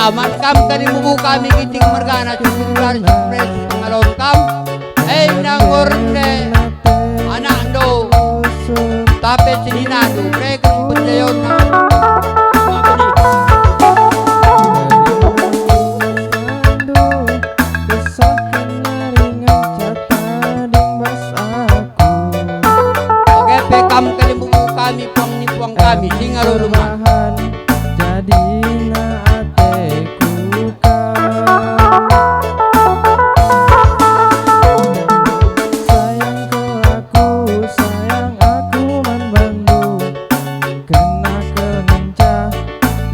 man kam kani mubu kami kiting mergana syukur surprise pengalon kam nangorne anak do tapi sininado mereka penjayon kami puang ni puang kami singaru rumah jadi na ateku sayang aku membantu kena kencah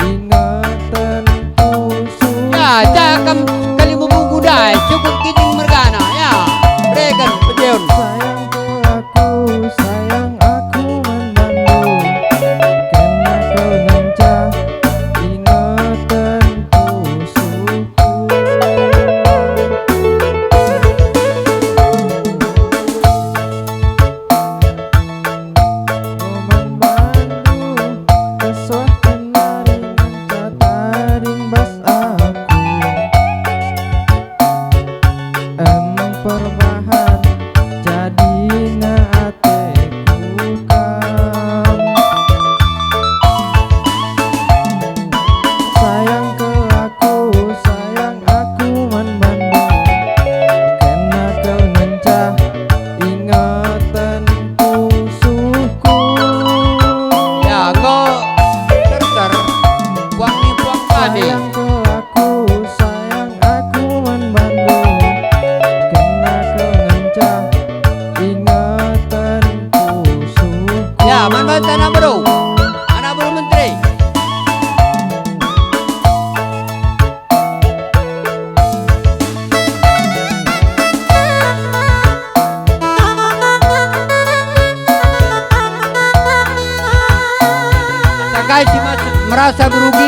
ingatan usul ya cakam kali bubu gudai cukup kiting mergana ya regan pejeon sayang aku membantu kena kencah ingatan usulku membantu kesuatan naringan cataring bas aku perbahan jadi na ateku kam sayang aku membantu kena kau ngencah ingatan usulku ya kau ter puang ni puang kami sayang aku membantu kena kau ngencah ingatan usulku ya manfaat anak baru menteri Sakai si mas merasa berugi